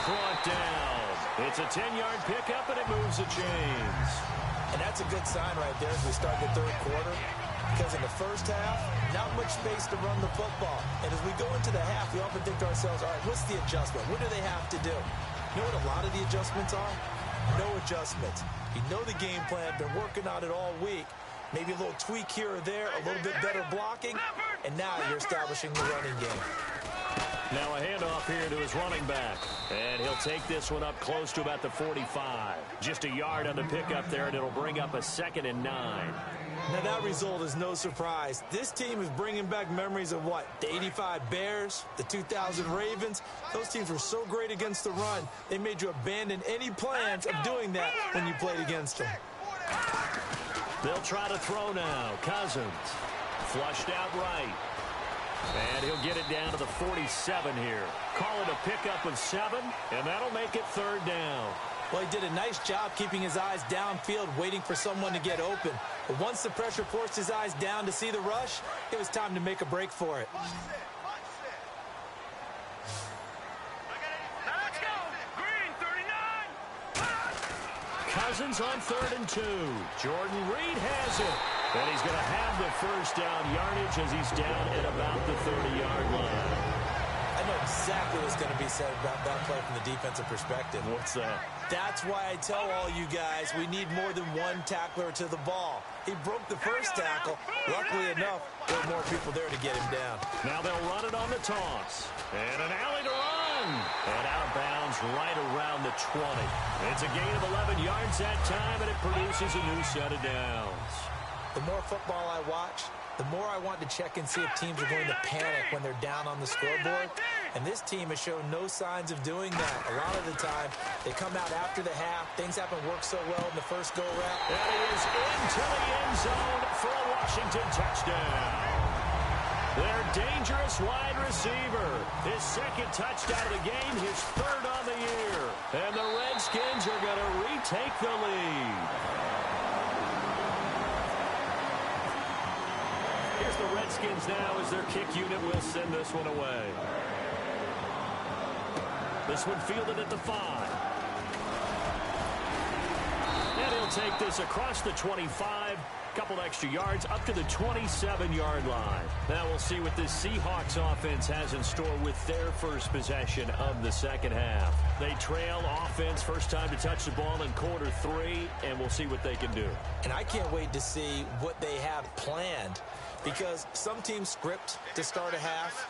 brought down. It's a 10-yard pickup, and it moves the chains. And that's a good sign right there as we start the third quarter. Because in the first half, not much space to run the football. And as we go into the half, we often think to ourselves, all right, what's the adjustment? What do they have to do? You know what a lot of the adjustments are? No adjustments. You know the game plan, been working on it all week. Maybe a little tweak here or there, a little bit better blocking, and now you're establishing the running game. Now a handoff here to his running back. And he'll take this one up close to about the 45. Just a yard on the pickup there, and it'll bring up a 2nd and 9. Now that result is no surprise. This team is bringing back memories of what? The 85 Bears, the 2000 Ravens. Those teams were so great against the run, they made you abandon any plans of doing that when you played against them. They'll try to throw now. Cousins flushed out right. And he'll get it down to the 47 here. Call it a pickup of 7, and that'll make it 3rd down. Well, he did a nice job keeping his eyes downfield, waiting for someone to get open. But once the pressure forced his eyes down to see the rush, it was time to make a break for it. Cousins on 3rd and 2. Jordan Reed has it. And he's going to have the first down yardage as he's down at about the 30-yard line. I know exactly what's going to be said about that play from the defensive perspective. What's that? That's why I tell all you guys we need more than one tackler to the ball. He broke the first tackle. Luckily enough, there were more people there to get him down. Now they'll run it on the toss. And an alley to run. And out of bounds right around the 20. It's a gain of 11 yards that time, and it produces a new set of downs. The more football I watch, the more I want to check and see if teams are going to panic when they're down on the scoreboard. And this team has shown no signs of doing that. A lot of the time, they come out after the half. Things haven't worked so well in the first go-round. That is into the end zone for a Washington touchdown. Their dangerous wide receiver. His 2nd touchdown of the game, his 3rd on the year. And the Redskins are going to retake the lead. Here's the Redskins now as their kick unit will send this one away. This one fielded at the 5. And he'll take this across the 25. Couple extra yards up to the 27-yard line. Now we'll see what this Seahawks offense has in store with their first possession of the second half. They trail offense first time to touch the ball in quarter 3, and we'll see what they can do. And I can't wait to see what they have planned, because some teams script to start a half.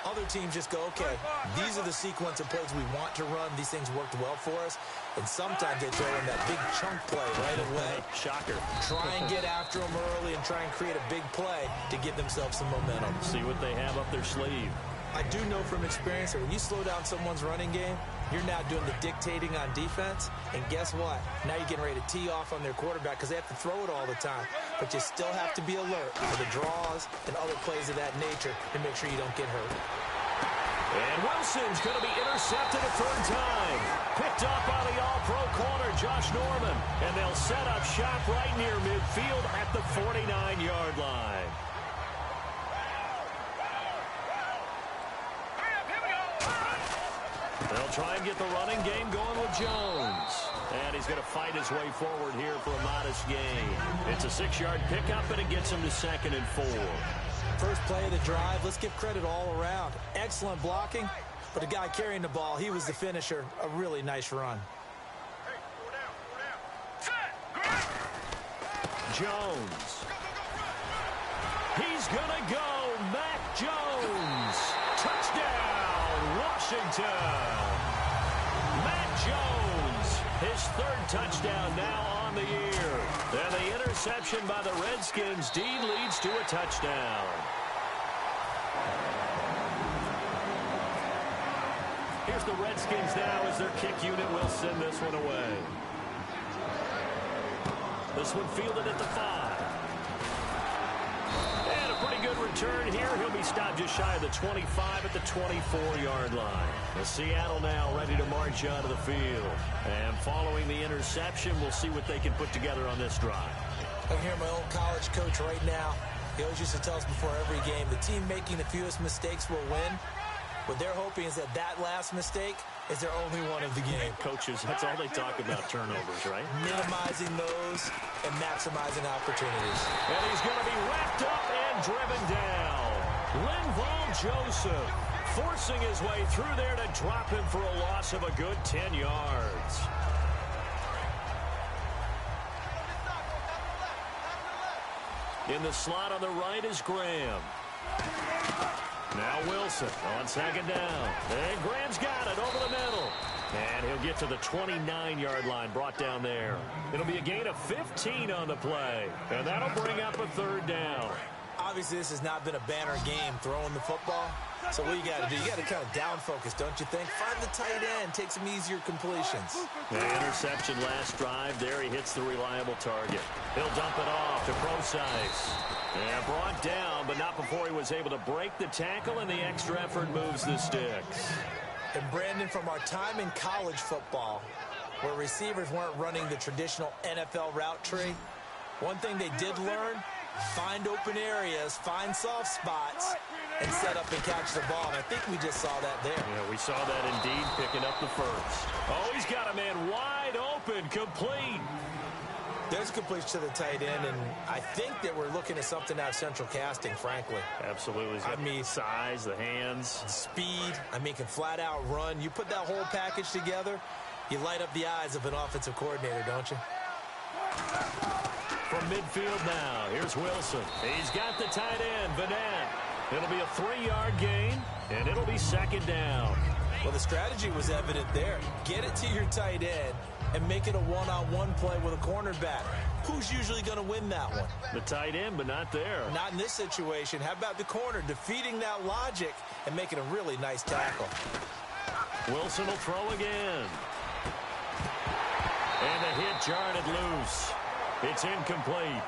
Other teams just go, okay, these are the sequence of plays we want to run. These things worked well for us. And sometimes they throw in that big chunk play right away. Shocker. Try and get after them early and try and create a big play to give themselves some momentum. See what they have up their sleeve. I do know from experience that when you slow down someone's running game, you're now doing the dictating on defense. And guess what? Now you're getting ready to tee off on their quarterback because they have to throw it all the time. But you still have to be alert for the draws and other plays of that nature to make sure you don't get hurt. And Wilson's going to be intercepted a 3rd time. Picked up by the all-pro corner, Josh Norman. And they'll set up shop right near midfield at the 49-yard line. They'll try and get the running game going with Jones. And he's going to fight his way forward here for a modest gain. It's a 6-yard pickup, and it gets him to 2nd and 4. First play of the drive, let's give credit all around. Excellent blocking, but the guy carrying the ball, he was the finisher. A really nice run. Jones. He's going to go. Mac Jones. Touchdown, Washington. Mac Jones, his 3rd touchdown now on the year. And the interception by the Redskins indeed leads to a touchdown. Here's the Redskins now as their kick unit will send this one away. This one fielded at the 5. And a pretty good return here. He'll be stopped just shy of the 25 at the 24-yard line. The Seattle now ready to march onto the field. And following the interception, we'll see what they can put together on this drive. I can hear my old college coach right now. He always used to tell us before every game, the team making the fewest mistakes will win. What they're hoping is that that last mistake is their only one of the game. Coaches, that's all they talk about, turnovers, right? Minimizing those and maximizing opportunities. And he's going to be wrapped up and driven down. Linval Joseph forcing his way through there to drop him for a loss of a good 10 yards. In the slot on the right is Graham. Now Wilson on second down. And Graham's got it over the middle. And he'll get to the 29-yard line, brought down there. It'll be a gain of 15 on the play. And that'll bring up a third down. Obviously, this has not been a banner game throwing the football. So what you got to do, you got to kind of down focus, don't you think? Find the tight end, take some easier completions. The interception last drive. There he hits the reliable target. He'll dump it off to Procise. And brought down, but not before he was able to break the tackle, and the extra effort moves the sticks. And Brandon, from our time in college football, where receivers weren't running the traditional NFL route tree, one thing they did learn, find open areas, find soft spots, and set up and catch the ball. And I think we just saw that there. Yeah, we saw that indeed, picking up the first. Oh, he's got a man wide open, complete. There's a completion to the tight end, and I think that we're looking at something out of central casting, frankly. Absolutely. I mean, size, the hands. Speed. I mean, can flat out run. You put that whole package together, you light up the eyes of an offensive coordinator, don't you? From midfield now, here's Wilson. He's got the tight end, Vanette. It'll be a 3-yard gain, and it'll be second down. Well, the strategy was evident there. Get it to your tight end and make it a one-on-one play with a cornerback. Who's usually going to win that one? The tight end, but not there. Not in this situation. How about the corner defeating that logic and making a really nice tackle? Wilson will throw again. And the hit jarred it loose. It's incomplete.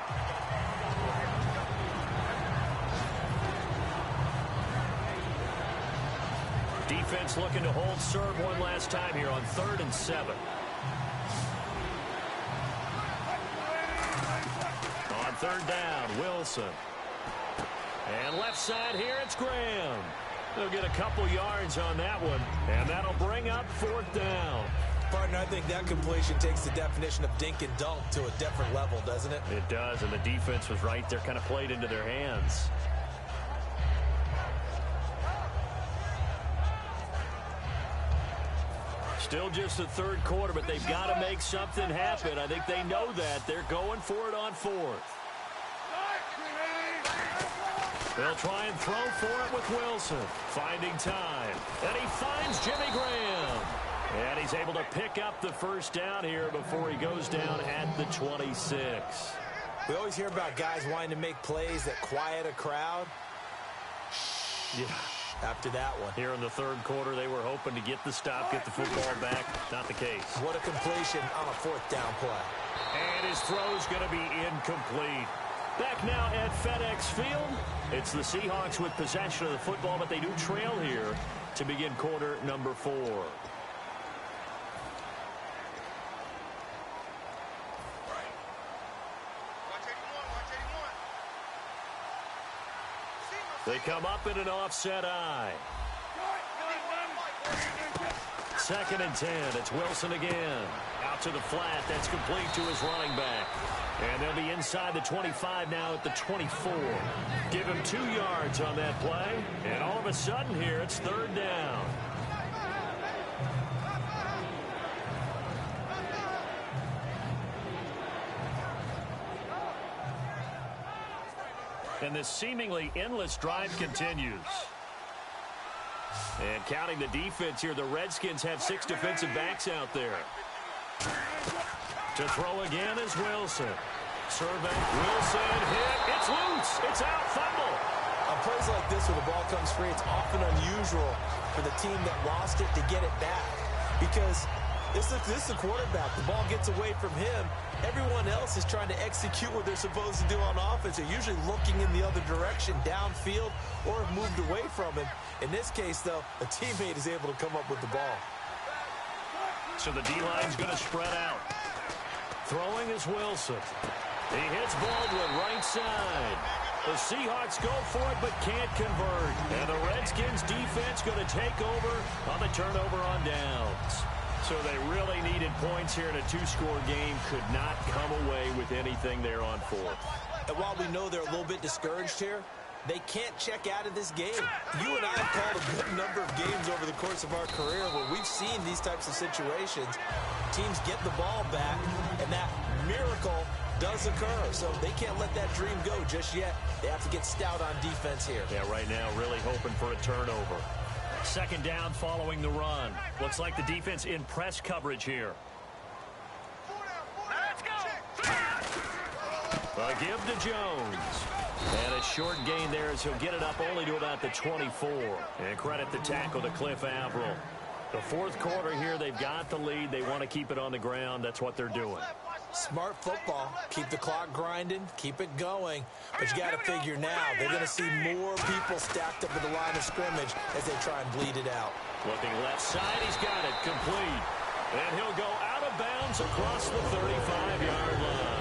Defense looking to hold serve one last time here on 3rd and 7. On 3rd down, Wilson. And left side here, it's Graham. They'll get a couple yards on that one, and that'll bring up 4th down. Partner, I think that completion takes the definition of dink and dunk to a different level, doesn't it? It does, and the defense was right there, kind of played into their hands. Still just the 3rd quarter, but they've got to make something happen. I think they know that. They're going for it on 4th. They'll try and throw for it with Wilson. Finding time. And he finds Jimmy Graham. And he's able to pick up the first down here before he goes down at the 26. We always hear about guys wanting to make plays that quiet a crowd. Yeah. After that one. Here in the 3rd quarter, they were hoping to get the stop, get the football back. Not the case. What a completion on a 4th down play. And his throw's going to be incomplete. Back now at FedEx Field. It's the Seahawks with possession of the football, but they do trail here to begin quarter number 4. They come up in an offset eye. 2nd and 10. It's Wilson again. Out to the flat. That's complete to his running back. And they'll be inside the 25 now at the 24. Give him 2 yards on that play. And all of a sudden here, it's 3rd down. And this seemingly endless drive continues. And counting the defense here, the Redskins have 6 defensive backs out there. To throw again is Wilson. Survey, Wilson, hit, it's loose, it's out, fumble. On plays like this where the ball comes free, it's often unusual for the team that lost it to get it back. Because this is the quarterback. The ball gets away from him. Everyone else is trying to execute what they're supposed to do on offense. They're usually looking in the other direction, downfield, or have moved away from him. In this case, though, a teammate is able to come up with the ball. So the D-line's going to spread out. Throwing is Wilson. He hits Baldwin right side. The Seahawks go for it but can't convert. And the Redskins defense going to take over on the turnover on downs. So they really needed points here in a two-score game. Could not come away with anything there on fourth. And while we know they're a little bit discouraged here, they can't check out of this game. You and I have called a good number of games over the course of our career where we've seen these types of situations. Teams get the ball back, and that miracle does occur. So they can't let that dream go just yet. They have to get stout on defense here. Yeah, right now really hoping for a turnover. Second down following the run. Looks like the defense in press coverage here. Let's go. A give to Jones. And a short gain there as he'll get it up only to about the 24. And credit the tackle to Cliff Averill. The fourth quarter here, they've got the lead. They want to keep it on the ground. That's what they're doing. Smart football. Keep the clock grinding. Keep it going. But you got to figure now, they're going to see more people stacked up at the line of scrimmage as they try and bleed it out. Looking left side, he's got it complete. And he'll go out of bounds across the 35-yard line.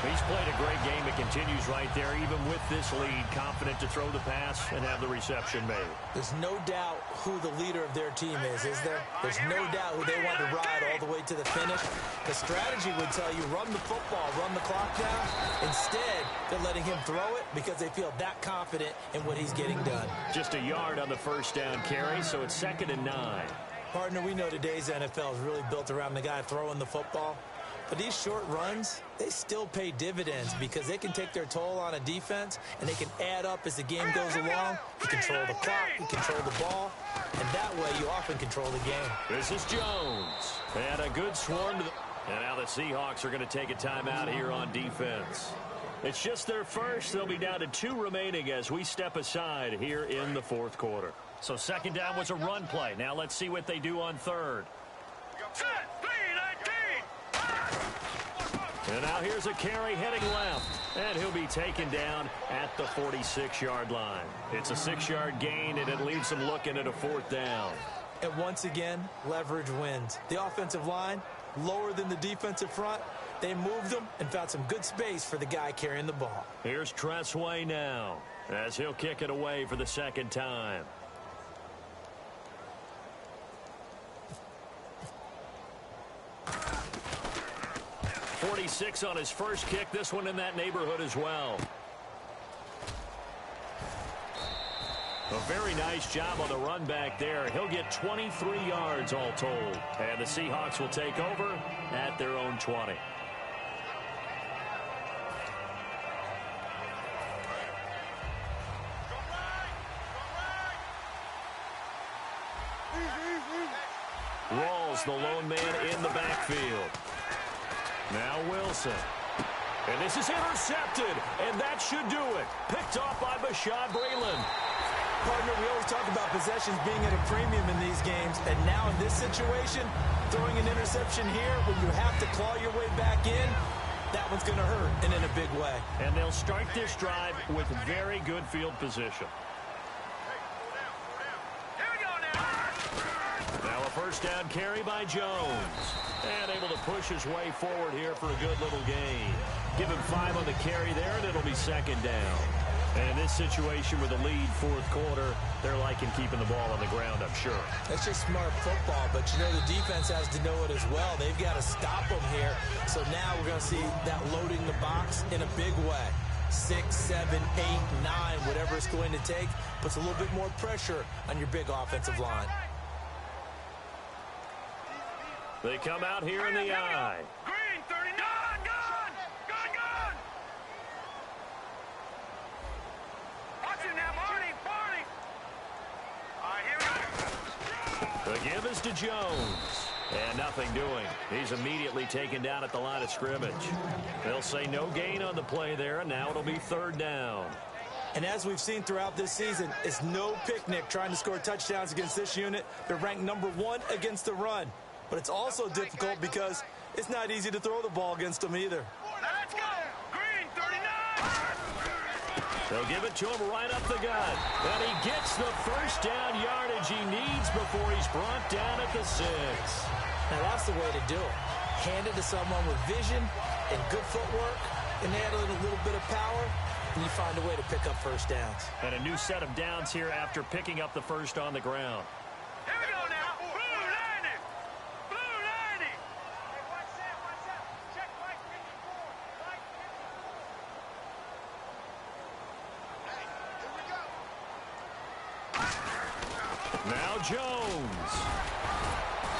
He's played a great game. It continues right there, even with this lead, confident to throw the pass and have the reception made. There's no doubt who the leader of their team is there? There's no doubt who they want to ride all the way to the finish. The strategy would tell you run the football, run the clock down. Instead, they're letting him throw it because they feel that confident in what he's getting done. Just a yard on the first down carry, so it's 2nd and 9. Partner, we know today's NFL is really built around the guy throwing the football. But these short runs, they still pay dividends because they can take their toll on a defense and they can add up as the game goes along. You control the clock, you control the ball, and that way you often control the game. This is Jones. And a good swarm to the... And now the Seahawks are going to take a timeout here on defense. It's just their first. They'll be down to 2 remaining as we step aside here in the fourth quarter. So second down was a run play. Now let's see what they do on third. And now here's a carry heading left. And he'll be taken down at the 46-yard line. It's a 6-yard gain, and it leaves them looking at a 4th down. And once again, leverage wins. The offensive line, lower than the defensive front. They moved them and found some good space for the guy carrying the ball. Here's Tressway now as he'll kick it away for the second time. .46 on his first kick. This one in that neighborhood as well. A very nice job on the run back there. He'll get 23 yards all told. And the Seahawks will take over at their own 20. Rawls, the lone man in the backfield. Now Wilson. And this is intercepted. And that should do it. Picked off by Bashaud Breeland. Partner, we always talk about possessions being at a premium in these games. And now in this situation, throwing an interception here when you have to claw your way back in, that one's going to hurt, and in a big way. And they'll start this drive with very good field position. Now a first down carry by Jones. And able to push his way forward here for a good little gain. Give him 5 on the carry there, and it'll be second down. And in this situation with a lead fourth quarter, they're liking keeping the ball on the ground, I'm sure. That's just smart football, but you know the defense has to know it as well. They've got to stop them here. So now we're going to see that loading the box in a big way. 6, 7, 8, 9, whatever it's going to take, puts a little bit more pressure on your big offensive line. They come out here in the eye. Green, 39, gun! Watching that, Barney! All right, here we go. The give is to Jones. And nothing doing. He's immediately taken down at the line of scrimmage. They'll say no gain on the play there, and now it'll be third down. And as we've seen throughout this season, it's no picnic trying to score touchdowns against this unit. They're ranked number 1 against the run. But it's also difficult because it's not easy to throw the ball against them either. Let's go! Green, 39! They'll give it to him right up the gut. And he gets the first down yardage he needs before he's brought down at the 6. Now that's the way to do it. Hand it to someone with vision and good footwork and add a little bit of power. and you find a way to pick up first downs. And a new set of downs here after picking up the first on the ground. Here we go now. Blue 90. Blue 90. Hey, watch that, watch that. Check right 54. Right 54. Hey, here we go. Now Jones.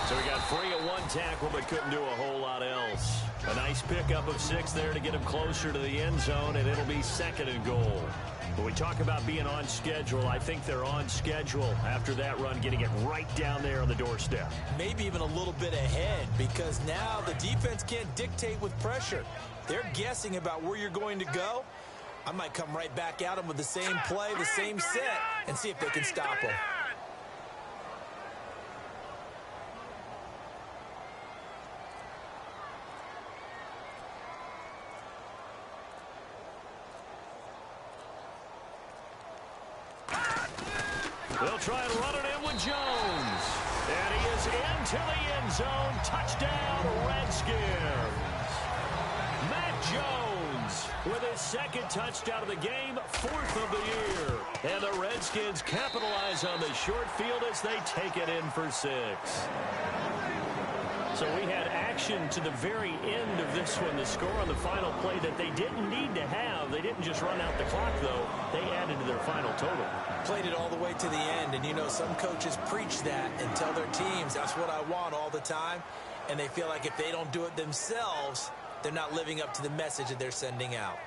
So we got free at one tackle, but couldn't do a whole lot else. A nice pickup of 6 there to get him closer to the end zone, and it'll be 2nd and goal. When we talk about being on schedule, I think they're on schedule after that run, getting it right down there on the doorstep. Maybe even a little bit ahead, because now the defense can't dictate with pressure. They're guessing about where you're going to go. I might come right back at them with the same play, the same set, and see if they can stop them. They'll try and run it in with Jones. And he is into the end zone. Touchdown, Redskins. Matt Jones with his 2nd touchdown of the game, 4th of the year. And the Redskins capitalize on the short field as they take it in for 6. So we had action to the very end of this one. The score on the final play that they didn't need to have. They didn't just run out the clock, though. They added to their final total. Played it all the way to the end, and you know some coaches preach that and tell their teams that's what I want all the time, and they feel like if they don't do it themselves, they're not living up to the message that they're sending out.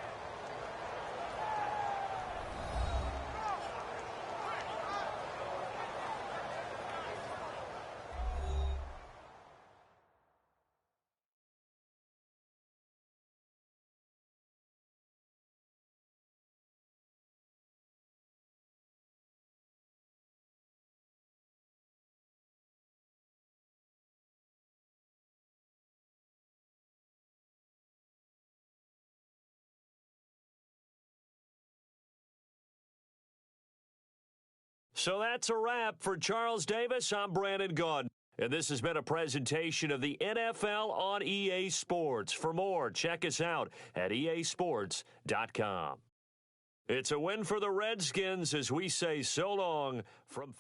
So that's a wrap for Charles Davis. I'm Brandon Gaudin. And this has been a presentation of the NFL on EA Sports. For more, check us out at easports.com. It's a win for the Redskins as we say so long from